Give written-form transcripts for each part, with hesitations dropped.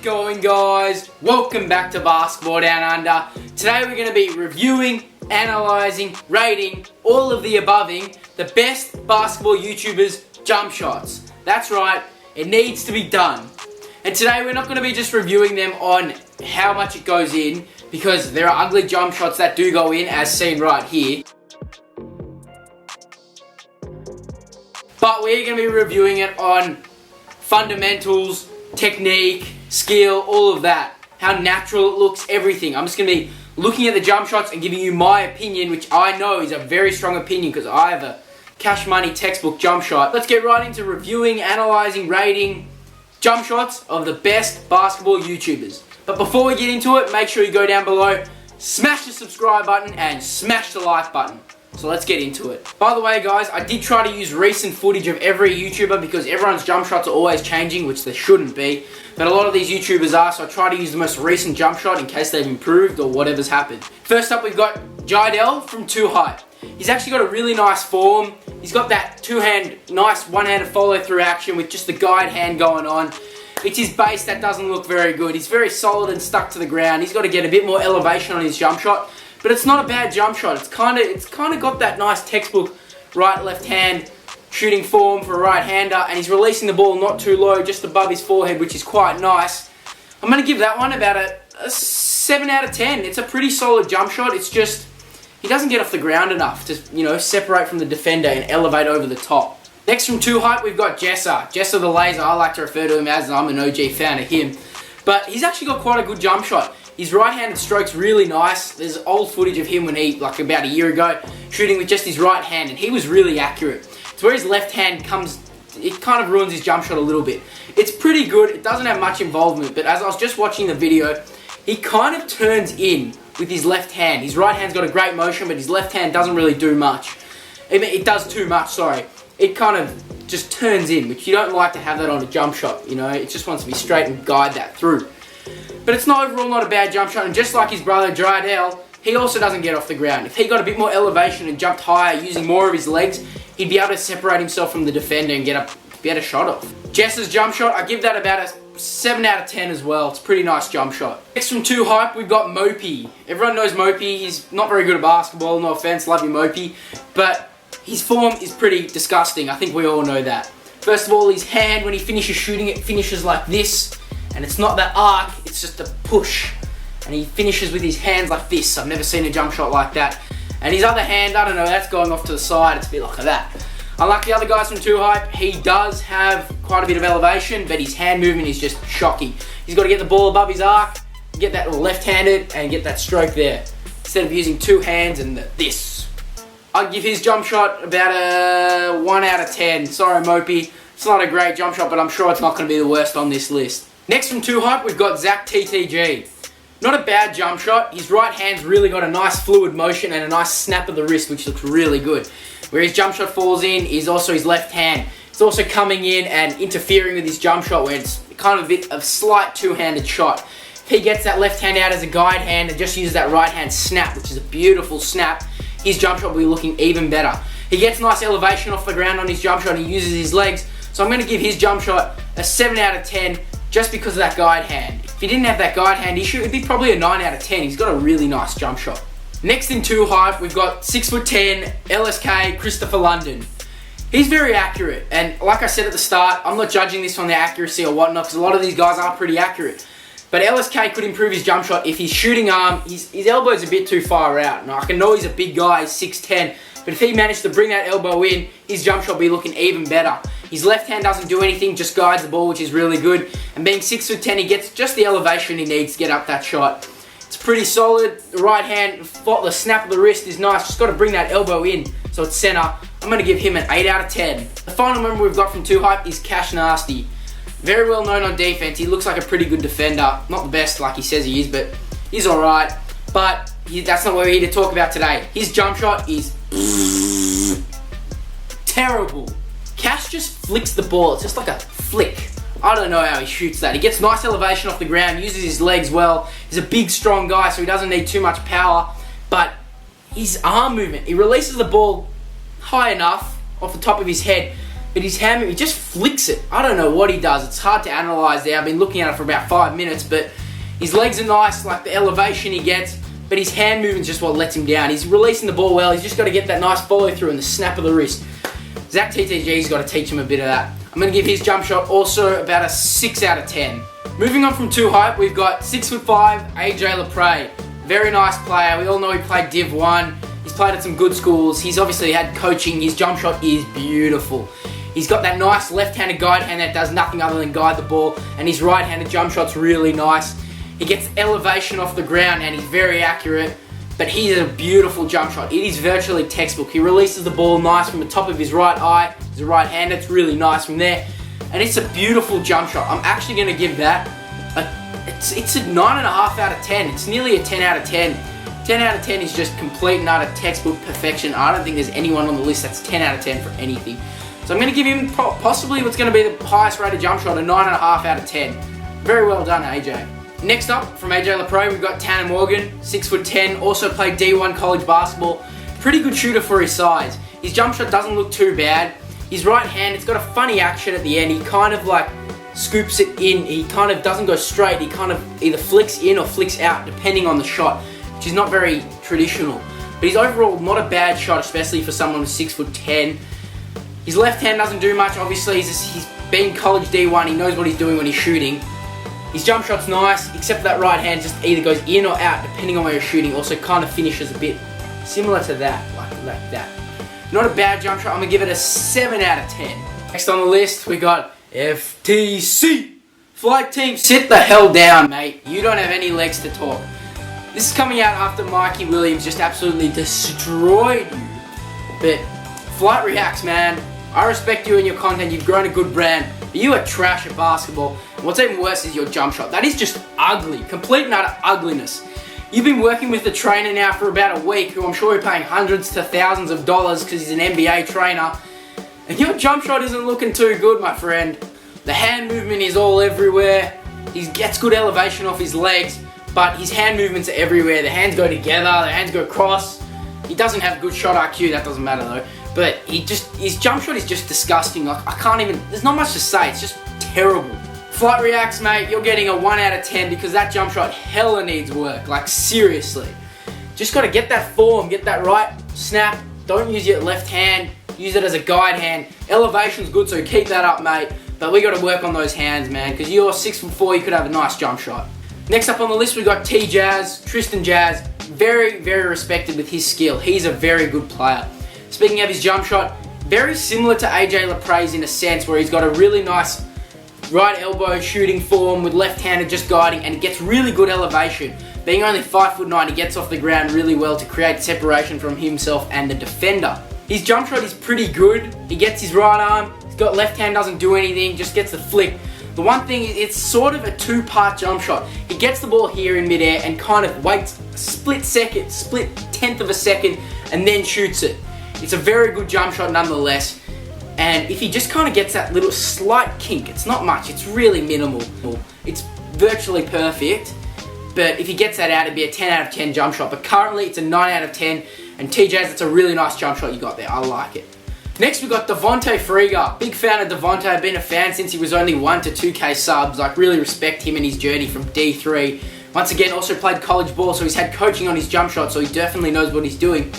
going, guys? Welcome back to Basketball Down Under. Today we're going to be reviewing, analysing, rating, all of the aboving, the best basketball YouTubers' jump shots. That's right, it needs to be done. And today we're not going to be just reviewing them on how much it goes in, because there are ugly jump shots that do go in, as seen right here. But we're going to be reviewing it on fundamentals, technique, skill, all of that. How natural it looks, everything. I'm just going to be looking at the jump shots and giving you my opinion, which I know is a very strong opinion because I have a cash money textbook jump shot. Let's get right into reviewing, analysing, rating jump shots of the best basketball YouTubers. But before we get into it, make sure you go down below, smash the subscribe button and smash the like button. So let's get into it. By the way, guys, I did try to use recent footage of every YouTuber because everyone's jump shots are always changing, which they shouldn't be. But a lot of these YouTubers are, so I try to use the most recent jump shot in case they've improved or whatever's happened. First up, we've got Dell from Tohunt. He's actually got a really nice form. He's got that nice one-handed follow-through action with just the guide hand going on. It's his base that doesn't look very good. He's very solid and stuck to the ground. He's got to get a bit more elevation on his jump shot. But it's not a bad jump shot. It's kind of got that nice textbook right-left hand shooting form for a right-hander, and he's releasing the ball not too low, just above his forehead, which is quite nice. I'm going to give that one about a 7 out of 10. It's a pretty solid jump shot. It's just he doesn't get off the ground enough to separate from the defender and elevate over the top. Next from Tohunt, we've got Jess the Laser. I like to refer to him as, and I'm an OG fan of him. But he's actually got quite a good jump shot. His right-handed stroke's really nice. There's old footage of him when he, like about a year ago, shooting with just his right hand, and he was really accurate. It's where his left hand comes, it kind of ruins his jump shot a little bit. It's pretty good. It doesn't have much involvement, but as I was just watching the video, he kind of turns in with his left hand. His right hand's got a great motion, but his left hand doesn't really do much. It does too much, sorry. It kind of just turns in, which you don't like to have that on a jump shot, It just wants to be straight and guide that through. But it's overall not a bad jump shot, and just like his brother Troydan, he also doesn't get off the ground. If he got a bit more elevation and jumped higher using more of his legs, he'd be able to separate himself from the defender and get a shot off. Jess's jump shot, I give that about a 7 out of 10 as well. It's a pretty nice jump shot. Next from Tohunt, we've got Mopey. Everyone knows Mopey. He's not very good at basketball, no offense, love you Mopey. But his form is pretty disgusting. I think we all know that. First of all, his hand, when he finishes shooting, it finishes like this. And it's not that arc, it's just a push. And he finishes with his hands like this. I've never seen a jump shot like that. And his other hand, I don't know, that's going off to the side. It's a bit like that. Unlike the other guys from Tohunt, he does have quite a bit of elevation, but his hand movement is just shocking. He's got to get the ball above his arc, get that left-handed, and get that stroke there. Instead of using two hands and this. I'd give his jump shot about a 1 out of 10. Sorry, Mopey. It's not a great jump shot, but I'm sure it's not going to be the worst on this list. Next from Tohunt, we've got Zach TTG. Not a bad jump shot. His right hand's really got a nice fluid motion and a nice snap of the wrist, which looks really good. Where his jump shot falls in is also his left hand. It's also coming in and interfering with his jump shot, where it's kind of a bit of slight two-handed shot. If he gets that left hand out as a guide hand and just uses that right hand snap, which is a beautiful snap, his jump shot will be looking even better. He gets nice elevation off the ground on his jump shot and he uses his legs. So I'm going to give his jump shot a 7 out of 10. Just because of that guide hand. If he didn't have that guide hand issue, it'd be probably a 9 out of 10. He's got a really nice jump shot. Next in Tohunt, we've got 6'10", LSK, Christopher London. He's very accurate, and like I said at the start, I'm not judging this on the accuracy or whatnot, because a lot of these guys are pretty accurate. But LSK could improve his jump shot if his shooting arm, his elbow's a bit too far out. Now, I can know he's a big guy, he's 6'10", but if he managed to bring that elbow in, his jump shot will be looking even better. His left hand doesn't do anything, just guides the ball, which is really good. And being 6'10", he gets just the elevation he needs to get up that shot. It's pretty solid. The right hand, the snap of the wrist is nice. Just got to bring that elbow in so it's center. I'm going to give him an 8 out of 10. The final member we've got from Tohunt is Cash Nasty. Very well known on defense. He looks like a pretty good defender. Not the best like he says he is, but he's alright. But that's not what we're here to talk about today. His jump shot is terrible. Cash just flicks the ball. It's just like a flick. I don't know how he shoots that. He gets nice elevation off the ground, uses his legs well. He's a big, strong guy, so he doesn't need too much power. But his arm movement, he releases the ball high enough off the top of his head but his hand, he just flicks it. I don't know what he does. It's hard to analyse there. I've been looking at it for about 5 minutes, but his legs are nice, like the elevation he gets, but his hand movement's just what lets him down. He's releasing the ball well. He's just got to get that nice follow through and the snap of the wrist. Zach TTG's got to teach him a bit of that. I'm going to give his jump shot also about a 6 out of 10. Moving on from Tohunt, we've got 6'5", AJ Lapray. Very nice player. We all know he played Div 1. He's played at some good schools. He's obviously had coaching. His jump shot is beautiful. He's got that nice left-handed guide hand that does nothing other than guide the ball, and his right-handed jump shot's really nice. He gets elevation off the ground and he's very accurate, but he's a beautiful jump shot. It is virtually textbook. He releases the ball nice from the top of his right eye. His right hand, it's really nice from there. And it's a beautiful jump shot. I'm actually going to give that it's a 9.5 out of 10. It's nearly a 10 out of 10. 10 out of 10 is just complete and utter textbook perfection. I don't think there's anyone on the list that's 10 out of 10 for anything. So I'm going to give him possibly what's going to be the highest rated jump shot, a 9.5 out of 10. Very well done, AJ. Next up, from AJ Lapray, we've got Tanner Morgan, 6'10", also played D1 college basketball. Pretty good shooter for his size. His jump shot doesn't look too bad. His right hand, it's got a funny action at the end. He kind of like scoops it in. He kind of doesn't go straight. He kind of either flicks in or flicks out depending on the shot, which is not very traditional. But he's overall not a bad shot, especially for someone who's 6'10". His left hand doesn't do much. Obviously, he's been college D1. He knows what he's doing when he's shooting. His jump shot's nice, except for that right hand just either goes in or out depending on where you're shooting. Also kind of finishes a bit similar to that, like that. Not a bad jump shot. I'm going to give it a 7 out of 10. Next on the list, we got FTC. Flight team, sit the hell down, mate. You don't have any legs to talk. This is coming out after Mikey Williams just absolutely destroyed you. But FlightReacts, man, I respect you and your content. You've grown a good brand. But you are trash at basketball. And what's even worse is your jump shot. That is just ugly. Complete and utter ugliness. You've been working with a trainer now for about a week, who I'm sure you're paying hundreds to thousands of dollars because he's an NBA trainer. And your jump shot isn't looking too good, my friend. The hand movement is all everywhere. He gets good elevation off his legs, but his hand movements are everywhere. The hands go together, the hands go cross. He doesn't have good shot IQ, that doesn't matter though. But his jump shot is just disgusting. Like, I can't even, there's not much to say, it's just terrible. FlightReacts, mate, you're getting a 1 out of 10 because that jump shot hella needs work. Like, seriously. Just gotta get that form, get that right snap. Don't use your left hand, use it as a guide hand. Elevation's good, so keep that up, mate. But we gotta work on those hands, man, because you're 6'4", you could have a nice jump shot. Next up on the list, we got Tristan Jass. Very, very respected with his skill. He's a very good player. Speaking of his jump shot, very similar to AJ Lapray's in a sense, where he's got a really nice right elbow shooting form with left-handed just guiding, and it gets really good elevation. Being only 5'9", he gets off the ground really well to create separation from himself and the defender. His jump shot is pretty good. He gets his right arm, he's got left hand, doesn't do anything, just gets the flick. The one thing is, it's sort of a two-part jump shot. He gets the ball here in midair and kind of waits a split tenth of a second, and then shoots it. It's a very good jump shot nonetheless. And if he just kind of gets that little slight kink, it's not much, it's really minimal. It's virtually perfect. But if he gets that out, it'd be a 10 out of 10 jump shot. But currently, it's a 9 out of 10. And TJ's, it's a really nice jump shot you got there. I like it. Next, we've got Friga. Big fan of Devontae. I've been a fan since he was only 1 to 2K subs. Like, really respect him and his journey from D3. Once again, also played college ball, so he's had coaching on his jump shot, so he definitely knows what he's doing.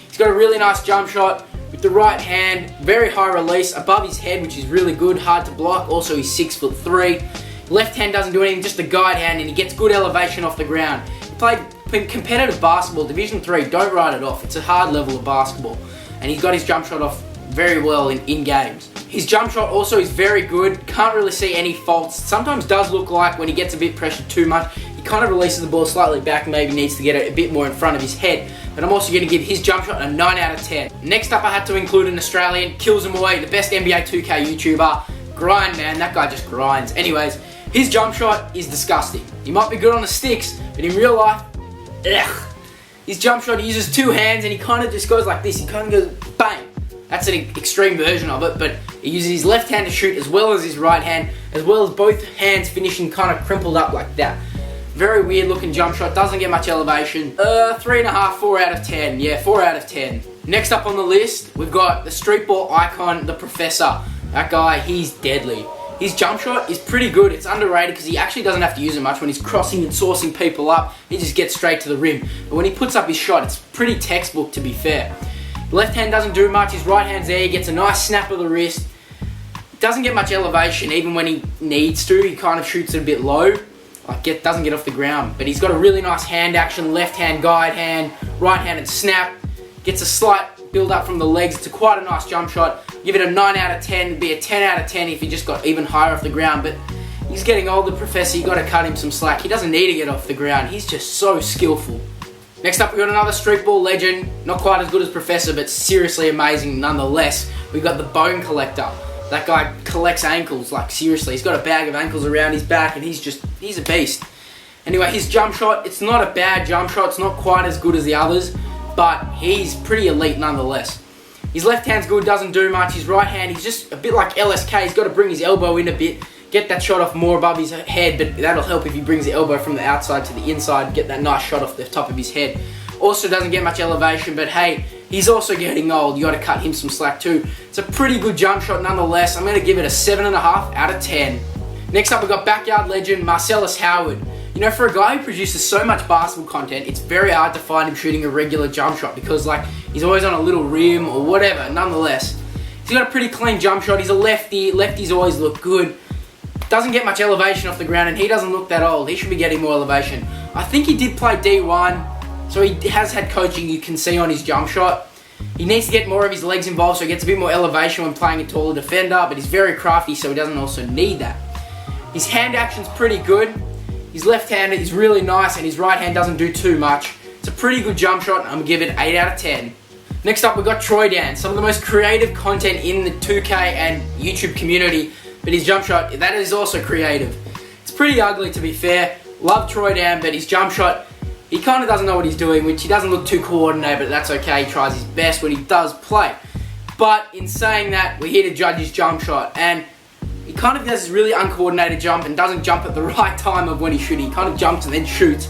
He's got a really nice jump shot with the right hand. Very high release above his head, which is really good. Hard to block. Also, he's 6'3". Left hand doesn't do anything, just the guide hand, and he gets good elevation off the ground. He played competitive basketball, Division 3, don't write it off. It's a hard level of basketball. And he's got his jump shot off very well in games. His jump shot also is very good, can't really see any faults. Sometimes does look like when he gets a bit pressured too much, he kind of releases the ball slightly back, maybe needs to get it a bit more in front of his head. But I'm also going to give his jump shot a 9 out of 10. Next up, I had to include an Australian, Kills Him Away, the best NBA 2K YouTuber. Grind, man, that guy just grinds. Anyways, his jump shot is disgusting. He might be good on the sticks, but in real life, ugh. His jump shot, he uses 2 hands and he kind of just goes like this. He kind of goes bang. That's an extreme version of it, but he uses his left hand to shoot as well as his right hand, as well as both hands finishing kind of crumpled up like that. Very weird looking jump shot, doesn't get much elevation. 3.5, 4 out of 10. Yeah, 4 out of 10. Next up on the list, we've got the street ball icon, the Professor. That guy, he's deadly. His jump shot is pretty good. It's underrated because he actually doesn't have to use it much when he's crossing and sourcing people up. He just gets straight to the rim. But when he puts up his shot, it's pretty textbook, to be fair. The left hand doesn't do much. His right hand's there. He gets a nice snap of the wrist. Doesn't get much elevation even when he needs to. He kind of shoots it a bit low. Doesn't get off the ground. But he's got a really nice hand action. Left hand, guide hand, right handed snap. Gets a slight build up from the legs. It's quite a nice jump shot. Give it a 9 out of 10. It'd be a 10 out of 10 if he just got even higher off the ground. But he's getting older, Professor. You got to cut him some slack. He doesn't need to get off the ground. He's just so skillful. Next up, we got another street ball legend. Not quite as good as Professor, but seriously amazing nonetheless. We got the Bone Collector. That guy collects ankles, like seriously. He's got a bag of ankles around his back, and he's a beast. Anyway, his jump shot, it's not a bad jump shot. It's not quite as good as the others, but he's pretty elite nonetheless. His left hand's good, doesn't do much. His right hand, he's just a bit like LSK. He's got to bring his elbow in a bit, get that shot off more above his head, but that'll help if he brings the elbow from the outside to the inside, get that nice shot off the top of his head. Also doesn't get much elevation, but hey, he's also getting old. You got to cut him some slack too. It's a pretty good jump shot nonetheless. I'm going to give it a 7.5 out of 10. Next up, we've got backyard legend Marcellus Howard. You know, for a guy who produces so much basketball content, it's very hard to find him shooting a regular jump shot because, like, he's always on a little rim or whatever. Nonetheless, he's got a pretty clean jump shot. He's a lefty. Lefties always look good. Doesn't get much elevation off the ground, and he doesn't look that old. He should be getting more elevation. I think he did play D1, so he has had coaching you can see on his jump shot. He needs to get more of his legs involved so he gets a bit more elevation when playing a taller defender, but he's very crafty, so he doesn't also need that. His hand action's pretty good. His left-handed is really nice, and his right hand doesn't do too much. It's a pretty good jump shot, and I'm going to give it 8 out of 10. Next up, we've got Troydan, some of the most creative content in the 2K and YouTube community, but his jump shot, that is also creative. It's pretty ugly, to be fair. Love Troydan, but his jump shot, he kind of doesn't know what he's doing, which he doesn't look too coordinated, but that's okay. He tries his best when he does play. But in saying that, we're here to judge his jump shot, and he kind of does this really uncoordinated jump and doesn't jump at the right time of when he should. He kind of jumps and then shoots.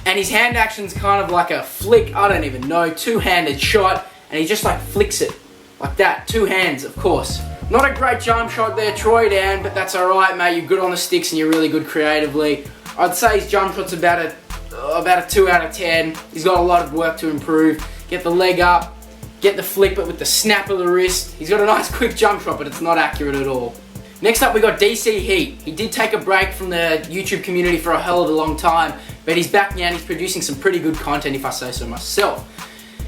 And his hand action's kind of like a flick, I don't even know, two-handed shot, and he just like flicks it like that. Two hands, of course. Not a great jump shot there, Troydan, but that's alright, mate. You're good on the sticks and you're really good creatively. I'd say his jump shot's about a 2 out of 10. He's got a lot of work to improve. Get the leg up, get the flick, but with the snap of the wrist. He's got a nice quick jump shot, but it's not accurate at all. Next up, we got DC Heat. He did take a break from the YouTube community for a hell of a long time, but he's back now and he's producing some pretty good content, if I say so myself.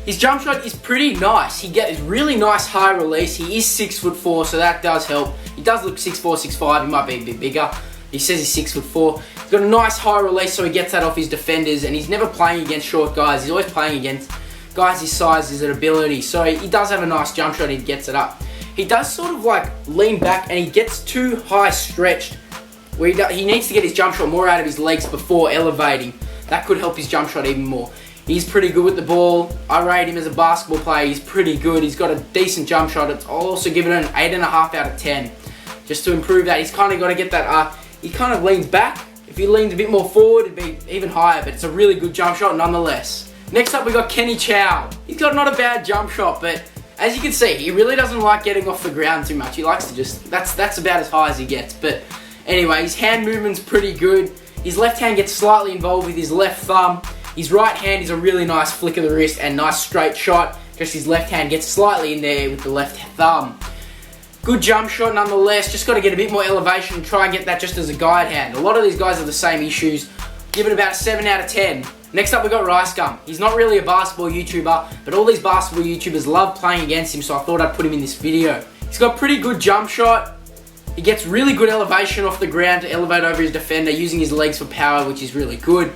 His jump shot is pretty nice. He gets really nice high release. He is 6'4", so that does help. He does look 6'4", 6'5". He might be a bit bigger. He says he's 6'4". He's got a nice high release, so he gets that off his defenders, and he's never playing against short guys. He's always playing against guys his size, his ability. So he does have a nice jump shot and he gets it up. He does sort of like lean back and he gets too high stretched where he needs to get his jump shot more out of his legs before elevating. That could help his jump shot even more. He's pretty good with the ball. I rate him as a basketball player. He's pretty good. He's got a decent jump shot. I'll also give it an 8.5 out of 10. Just to improve that, he's kind of got to get that, he kind of leans back. If he leans a bit more forward, it'd be even higher, but it's a really good jump shot nonetheless. Next up, we got Kenny Chao. He's got not a bad jump shot, but as you can see, he really doesn't like getting off the ground too much. He likes to just, that's about as high as he gets. But anyway, his hand movement's pretty good. His left hand gets slightly involved with his left thumb. His right hand is a really nice flick of the wrist and nice straight shot. Just his left hand gets slightly in there with the left thumb. Good jump shot nonetheless. Just got to get a bit more elevation and try and get that just as a guide hand. A lot of these guys have the same issues. Give it about a 7 out of 10. Next up, we got Rice Gum. He's not really a basketball YouTuber, but all these basketball YouTubers love playing against him, so I thought I'd put him in this video. He's got pretty good jump shot. He gets really good elevation off the ground to elevate over his defender, using his legs for power, which is really good.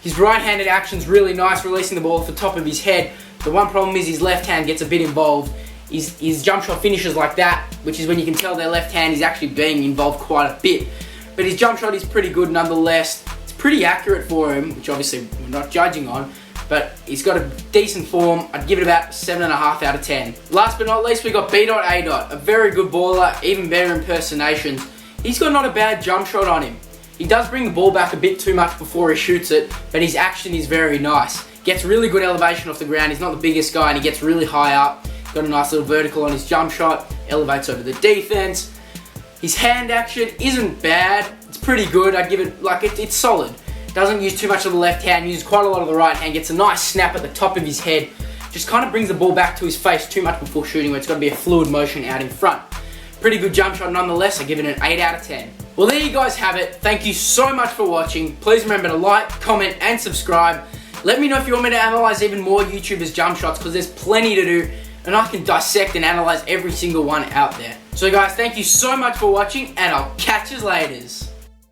His right-handed action's really nice, releasing the ball off the top of his head. The one problem is his left hand gets a bit involved. His jump shot finishes like that, which is when you can tell their left hand is actually being involved quite a bit. But his jump shot is pretty good nonetheless. It's pretty accurate for him, which obviously we're not judging on, but he's got a decent form. I'd give it about 7.5 out of 10. Last but not least, we got B.A. a very good baller, even better impersonations. He's got not a bad jump shot on him. He does bring the ball back a bit too much before he shoots it, but his action is very nice. Gets really good elevation off the ground. He's not the biggest guy and he gets really high up. Got a nice little vertical on his jump shot. elevates over the defense. His hand action isn't bad. It's pretty good. I'd give it, like, it's solid. Doesn't use too much of the left hand, uses quite a lot of the right hand, gets a nice snap at the top of his head. Just kind of brings the ball back to his face too much before shooting, where it's got to be a fluid motion out in front. Pretty good jump shot nonetheless. I give it an 8 out of 10. Well, there you guys have it. Thank you so much for watching. Please remember to like, comment, and subscribe. Let me know if you want me to analyze even more YouTubers' jump shots, because there's plenty to do, and I can dissect and analyze every single one out there. So guys, thank you so much for watching, and I'll catch you later.